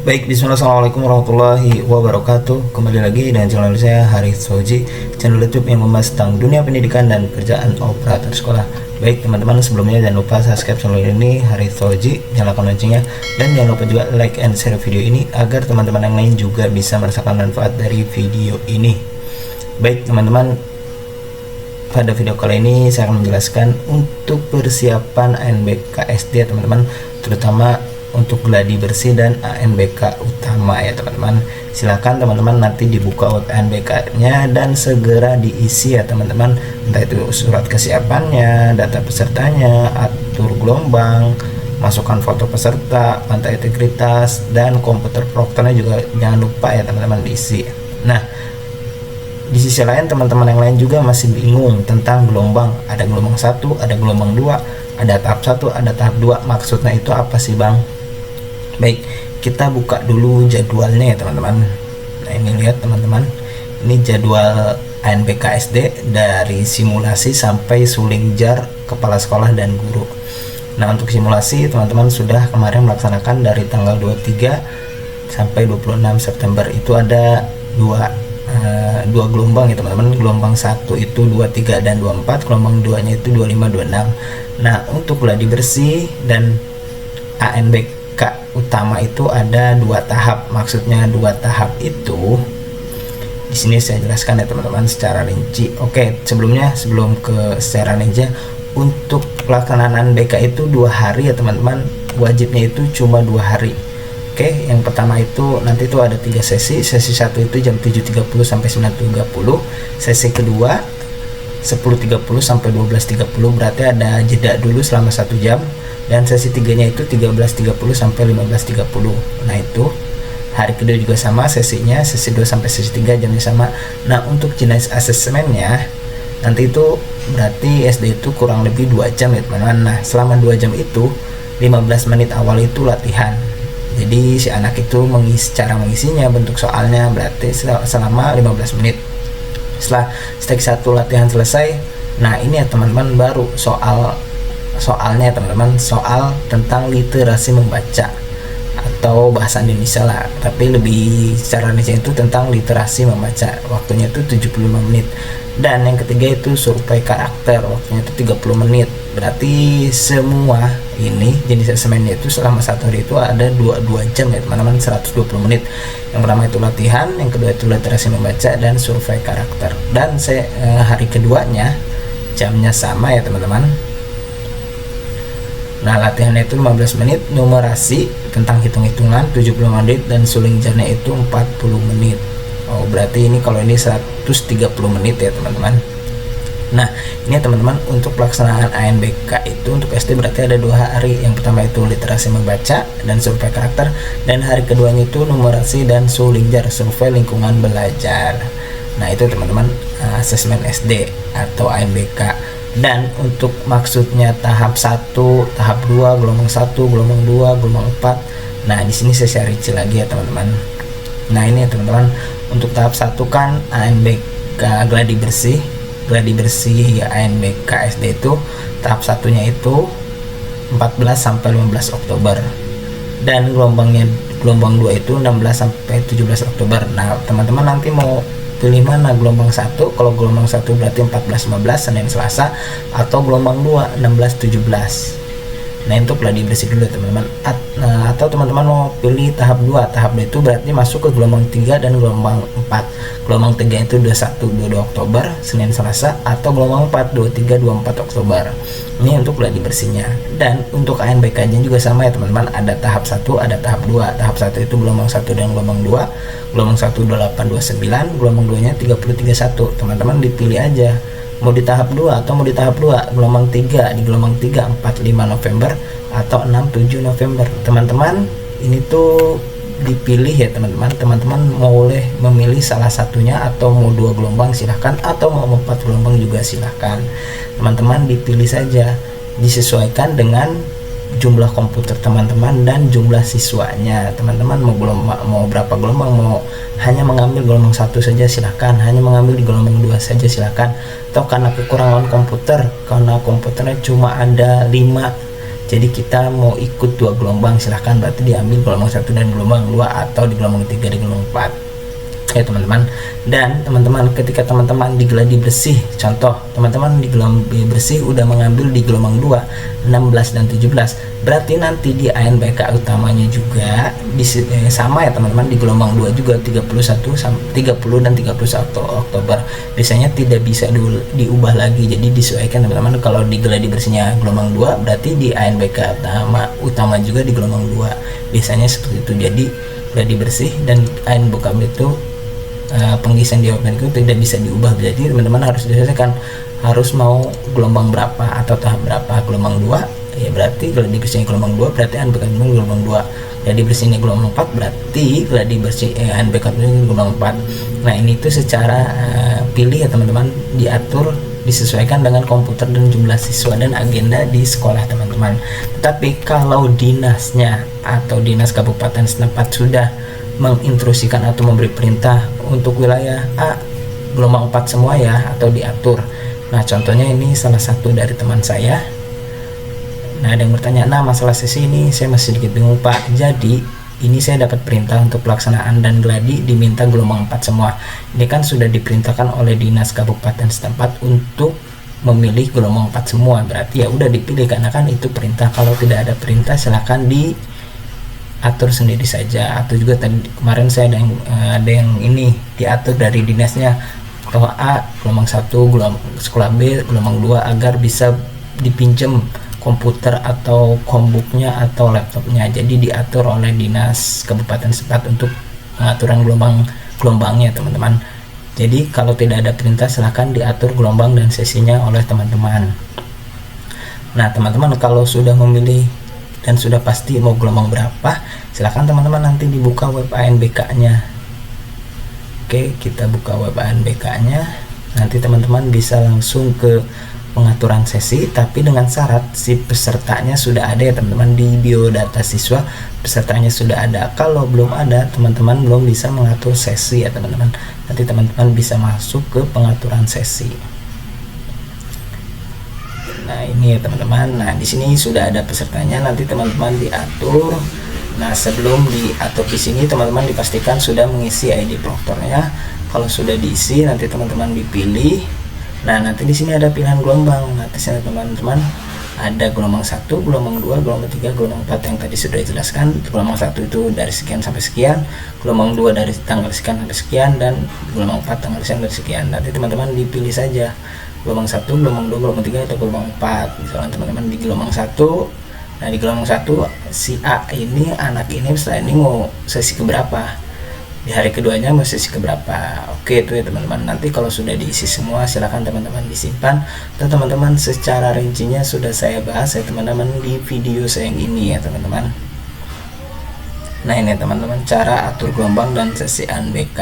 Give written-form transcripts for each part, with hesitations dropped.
Baik, bismillah, assalamualaikum warahmatullahi wabarakatuh. Kembali lagi dengan channel saya Harith Fauzi, channel YouTube yang membahas tentang dunia pendidikan dan kerjaan operator sekolah. Baik teman-teman, sebelumnya jangan lupa subscribe channel ini Harith Fauzi, nyalakan loncengnya, dan jangan lupa juga like and share video ini agar teman-teman yang lain juga bisa merasakan manfaat dari video ini. Baik teman-teman, pada video kali ini saya akan menjelaskan untuk persiapan ANBK SD teman-teman, terutama untuk gladi bersih dan ANBK utama ya teman-teman. Silahkan teman-teman nanti dibuka ANBK nya dan segera diisi ya teman-teman, entah itu surat kesiapannya, data pesertanya, atur gelombang, masukkan foto peserta, pantau integritas, dan komputer proktornya juga jangan lupa ya teman-teman diisi. Nah, di sisi lain teman-teman yang lain juga masih bingung tentang gelombang, ada gelombang 1, ada gelombang 2, ada tahap 1, ada tahap 2, maksudnya itu apa sih Bang? Baik, kita buka dulu jadwalnya ya teman-teman. Nah ini lihat teman-teman, ini jadwal ANBK SD dari simulasi sampai suling jar kepala sekolah dan guru. Nah untuk simulasi teman-teman sudah kemarin melaksanakan dari tanggal 23 sampai 26 September, itu ada dua gelombang ya teman-teman. Gelombang 1 itu 23 dan 24, gelombang 2 nya itu 25 26. Nah untuk gladi bersih dan ANBK utama itu ada 2 tahap. Maksudnya 2 tahap itu di sini saya jelaskan ya teman-teman secara rinci. Oke, sebelum ke secara rinci, untuk pelaksanaan BK itu 2 hari ya teman-teman, wajibnya itu cuma 2 hari. Oke, yang pertama itu nanti itu ada 3 sesi. Sesi 1 itu jam 7.30 sampai 9.30. Sesi kedua 10.30 sampai 12.30, berarti ada jeda dulu selama 1 jam. Dan sesi 3-nya itu 13.30 sampai 15.30. Nah itu hari kedua juga sama sesinya, sesi 2 sampai sesi 3 jamnya sama. Nah untuk jenis asesmennya nanti itu berarti SD itu kurang lebih 2 jam ya teman-teman. Nah selama 2 jam itu 15 menit awal itu latihan. Jadi si anak itu cara mengisinya, bentuk soalnya berarti selama 15 menit. Setelah step 1 latihan selesai, nah ini ya teman-teman baru soalnya teman-teman, soal tentang literasi membaca atau bahasa Indonesia lah, tapi lebih secara Indonesia itu tentang literasi membaca. Waktunya itu 75 menit. Dan yang ketiga itu survei karakter, waktunya itu 30 menit. Berarti semua ini jenis asesmennya itu selama 1 hari itu ada 2 jam ya teman-teman, 120 menit. Yang pertama itu latihan, yang kedua itu literasi membaca dan survei karakter. Dan hari keduanya jamnya sama ya teman-teman. Nah latihannya itu 15 menit, numerasi tentang hitung-hitungan 70 menit, dan suling jarnya itu 40 menit. Oh berarti ini kalau ini 130 menit ya teman-teman. Nah ini ya teman-teman, untuk pelaksanaan ANBK itu untuk SD berarti ada 2 hari. Yang pertama itu literasi membaca dan survei karakter, dan hari keduanya itu numerasi dan suling jar, survei lingkungan belajar. Nah itu teman-teman asesmen SD atau ANBK. Dan untuk maksudnya tahap 1, tahap 2, gelombang 1, gelombang 2, gelombang 4. Nah, di sini saya share rinci lagi ya, teman-teman. Nah, ini ya, teman-teman. Untuk tahap 1 kan ANBK gladi bersih ya, ANBK SD itu tahap 1-nya itu 14 sampai 15 Oktober. Dan gelombang 2 itu 16 sampai 17 Oktober. Nah, teman-teman nanti mau pilih mana, gelombang 1? Kalau gelombang 1 berarti 14-15 Senin Selasa, atau gelombang 2 16-17. Nah untuk gladi bersih dulu teman-teman. Atau teman-teman mau pilih tahap 2. Tahap 2 itu berarti masuk ke gelombang 3 dan gelombang 4. Gelombang 3 itu 21-22 Oktober Senin Selasa, atau gelombang 4 23-24 Oktober. Ini untuk gladi bersihnya. Dan untuk ANBK nya juga sama ya teman-teman, ada tahap 1, ada tahap 2. Tahap 1 itu gelombang 1 dan gelombang 2. Gelombang 1 28-29, gelombang 2 nya 30-31. Teman-teman dipilih aja mau di tahap 2 atau mau di tahap 2. Gelombang 3, di gelombang 3 4-5 November atau 6-7 November. Teman-teman ini tuh dipilih ya teman-teman. Teman-teman boleh memilih salah satunya, atau mau 2 gelombang silahkan, atau mau 4 gelombang juga silahkan. Teman-teman dipilih saja, disesuaikan dengan jumlah komputer teman-teman dan jumlah siswanya. Teman-teman mau berapa gelombang, mau hanya mengambil gelombang 1 saja silahkan, hanya mengambil di gelombang 2 saja silahkan. Atau karena kekurangan komputer, karena komputernya cuma ada 5, Jadi kita mau ikut 2 gelombang silahkan, berarti diambil gelombang 1 dan gelombang 2, atau di gelombang 3 di gelombang 4 ya teman-teman. Dan teman-teman ketika teman-teman di geladi bersih, contoh teman-teman di gelombang bersih udah mengambil di gelombang 2 16 dan 17, berarti nanti di ANBK utamanya juga sama ya teman-teman, di gelombang 2 juga 30 dan 31 Oktober biasanya tidak bisa diubah lagi, jadi disesuaikan teman-teman. Kalau di geladi bersihnya gelombang 2 berarti di ANBK utama juga di gelombang 2 biasanya seperti itu. Jadi geladi bersih dan ANBK itu pengisian di open itu tidak bisa diubah, jadi teman-teman harus diselesaikan harus mau gelombang berapa atau tahap berapa. Gelombang 2 ya berarti geladi bersihnya gelombang 2 berarti ANBK gelombang 2, geladi bersihnya gelombang 4 berarti geladi bersih ANBK gelombang 4. Nah ini tuh secara pilih ya teman-teman, diatur disesuaikan dengan komputer dan jumlah siswa dan agenda di sekolah teman-teman. Tetapi kalau dinasnya atau dinas kabupaten setempat sudah mengintrusikan atau memberi perintah untuk wilayah A gelombang 4 semua ya, atau diatur. Nah contohnya ini salah satu dari teman saya. Nah ada yang bertanya, nah masalah sesi ini saya masih sedikit bingung Pak. Jadi ini saya dapat perintah untuk pelaksanaan dan geladi diminta gelombang 4 semua. Ini kan sudah diperintahkan oleh dinas kabupaten setempat untuk memilih gelombang 4 semua, berarti ya udah dipilih karena kan itu perintah. Kalau tidak ada perintah silahkan diatur sendiri saja. Atau juga tadi kemarin saya ada yang ini diatur dari dinasnya, bahwa A gelombang 1 sekolah B gelombang 2 agar bisa dipinjam komputer atau chromebooknya atau laptopnya, jadi diatur oleh dinas kabupaten setempat untuk pengaturan gelombangnya teman-teman. Jadi kalau tidak ada perintah silahkan diatur gelombang dan sesinya oleh teman-teman. Nah teman-teman kalau sudah memilih dan sudah pasti mau gelombang berapa, silahkan teman-teman nanti dibuka web ANBK nya. Oke, kita buka web ANBK nya, nanti teman-teman bisa langsung ke pengaturan sesi, tapi dengan syarat si pesertanya sudah ada ya teman-teman. Di biodata siswa pesertanya sudah ada. Kalau belum ada, teman-teman belum bisa mengatur sesi ya teman-teman. Nanti teman-teman bisa masuk ke pengaturan sesi. Nah ini ya teman-teman. Nah di sini sudah ada pesertanya, nanti teman-teman diatur. Nah sebelum diatur di sini teman-teman dipastikan sudah mengisi ID proktornya. Kalau sudah diisi nanti teman-teman dipilih. Nah nanti di sini ada pilihan gelombang. Nanti sini teman-teman ada gelombang 1, gelombang 2, gelombang 3, gelombang 4 yang tadi sudah dijelaskan. Gelombang 1 itu dari sekian sampai sekian, gelombang 2 dari tanggal sekian sampai sekian, dan gelombang 4 tanggal sekian dari sekian. Nanti teman-teman dipilih saja gelombang 1, gelombang 2, gelombang 3 atau gelombang 4. Misalnya teman-teman di gelombang 1. Nah di gelombang 1 si A ini, anak ini setelah ini mau sesi keberapa, di hari keduanya mau sesi keberapa. Oke itu ya teman-teman. Nanti kalau sudah diisi semua silahkan teman-teman disimpan, dan teman-teman secara rincinya sudah saya bahas ya teman-teman di video saya yang ini ya teman-teman. Nah ini teman-teman cara atur gelombang dan sesi ANBK.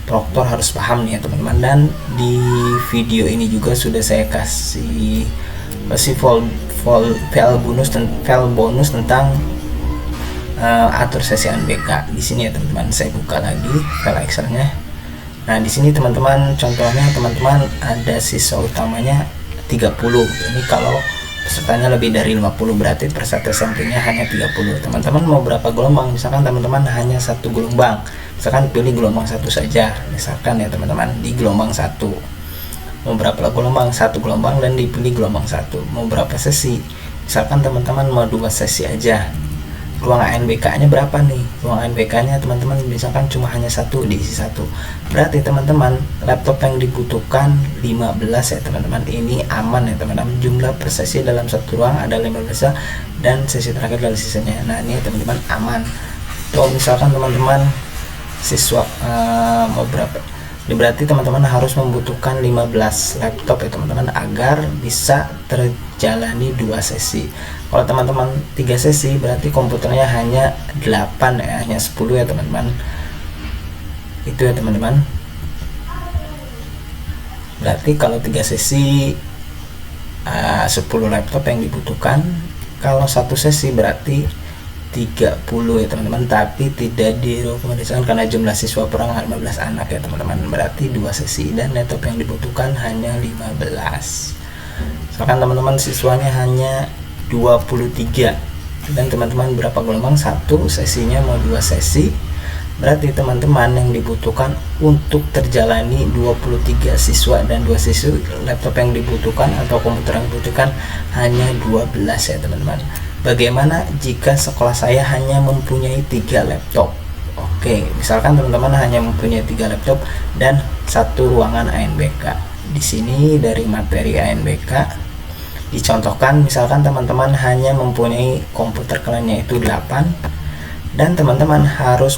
Proktor harus paham nih ya teman-teman. Dan di video ini juga sudah saya kasih file bonus tentang atur sesi ANBK. Di sini ya teman-teman, saya buka lagi file Excelnya. Nah di sini teman-teman contohnya teman-teman ada siswa utamanya 30. Ini kalau pesertanya lebih dari 50 berarti peserta sampingnya hanya 30. Teman-teman mau berapa gelombang? Misalkan teman-teman hanya satu gelombang, misalkan pilih gelombang 1 saja misalkan ya teman-teman. Di gelombang 1 mau berapa gelombang? 1 gelombang dan dipilih gelombang 1. Mau berapa sesi? Misalkan teman-teman mau 2 sesi aja. Ruang ANBK nya berapa nih? Ruang ANBK nya teman-teman misalkan cuma hanya 1, diisi 1. Berarti teman-teman laptop yang dibutuhkan 15 ya teman-teman. Ini aman ya teman-teman. Jumlah per sesi dalam satu ruang ada 15 dan sesi terakhir dari sisanya. Nah ini teman-teman aman. Kalau misalkan teman-teman siswa mau berapa, berarti teman-teman harus membutuhkan 15 laptop ya teman-teman agar bisa terjalani 2 sesi. Kalau teman-teman 3 sesi berarti komputernya hanya 8 ya, hanya 10 ya teman-teman. Itu ya teman-teman. Berarti kalau 3 sesi 10 laptop yang dibutuhkan. Kalau 1 sesi berarti 30 ya teman-teman, tapi tidak direkomendasikan karena jumlah siswa per 15 anak ya teman-teman. Berarti 2 sesi dan laptop yang dibutuhkan hanya 15. Misalkan teman-teman siswanya hanya 23. Dan teman-teman berapa gelombang? Satu sesinya mau 2 sesi, berarti teman-teman yang dibutuhkan untuk terjalani 23 siswa dan 2 siswa, laptop yang dibutuhkan atau komputer yang dibutuhkan hanya 12 ya teman-teman. Bagaimana jika sekolah saya hanya mempunyai 3 laptop? Oke, misalkan teman-teman hanya mempunyai 3 laptop dan 1 ruangan ANBK. Di sini dari materi ANBK dicontohkan, misalkan teman-teman hanya mempunyai komputer kalian yaitu 8, dan teman-teman harus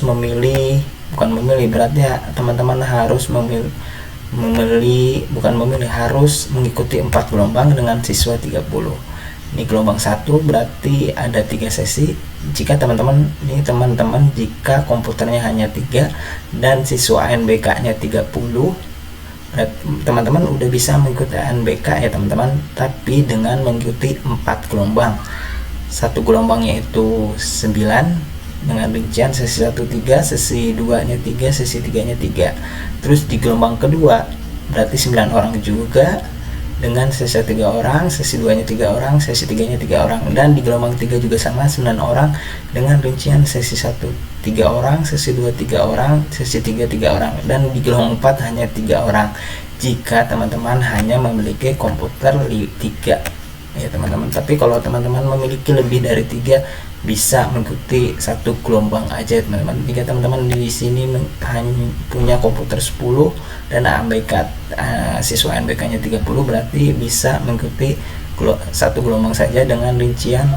teman-teman harus harus mengikuti 4 gelombang dengan siswa 30. Ini gelombang 1 berarti ada 3 sesi. Jika teman-teman jika komputernya hanya 3 dan siswa ANBK nya 30, teman-teman udah bisa mengikuti ANBK ya teman-teman, tapi dengan mengikuti 4 gelombang. Satu gelombang yaitu 9 dengan rincian sesi 1 3, sesi 2 nya 3, sesi 3 nya 3. Terus di gelombang kedua berarti 9 orang juga dengan sesi 3 orang, sesi 2 nya 3 orang, sesi 3 nya 3 orang. Dan di gelombang 3 juga sama 9 orang dengan rincian sesi 1 3 orang, sesi 2 3 orang, sesi 3 3 orang, dan di gelombang 4 hanya 3 orang jika teman-teman hanya memiliki komputer 3 ya teman-teman. Tapi kalau teman-teman memiliki lebih dari 3 bisa mengikuti 1 gelombang aja teman-teman. Jika teman-teman di sini hanya punya komputer 10 dan siswa ANBK nya 30, berarti bisa mengikuti 1 gelombang saja dengan rincian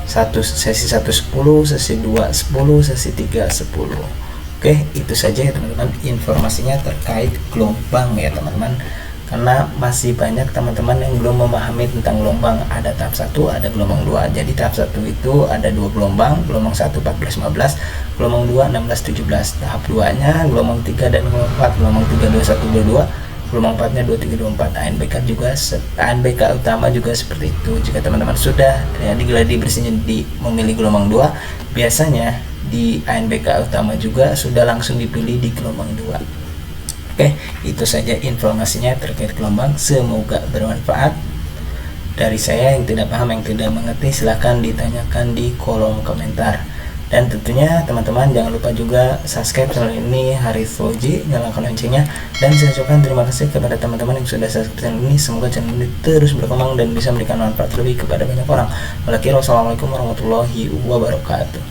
sesi 1 10, sesi 2 10, sesi 3 10. Oke, itu saja ya teman-teman informasinya terkait gelombang ya teman-teman, karena masih banyak teman-teman yang belum memahami tentang gelombang. Ada tahap 1, ada gelombang 2. Jadi tahap 1 itu ada 2 gelombang, gelombang 1 14 15, gelombang 2 16 17. Tahap 2 nya gelombang 3 dan gelombang 4, gelombang 3 21 22, gelombang 4 nya 23 24. ANBK utama juga seperti itu. Jika teman-teman sudah di gladi bersihnya memilih gelombang 2, biasanya di ANBK utama juga sudah langsung dipilih di gelombang 2. Oke, itu saja informasinya terkait gelombang. Semoga bermanfaat. Dari saya yang tidak paham, yang tidak mengerti, silahkan ditanyakan di kolom komentar. Dan tentunya teman-teman jangan lupa juga subscribe channel ini, Harith Fauzi, nyalakan loncengnya. Dan saya ucapkan terima kasih kepada teman-teman yang sudah subscribe channel ini. Semoga channel ini terus berkembang dan bisa memberikan manfaat lebih kepada banyak orang. Wassalamualaikum warahmatullahi wabarakatuh.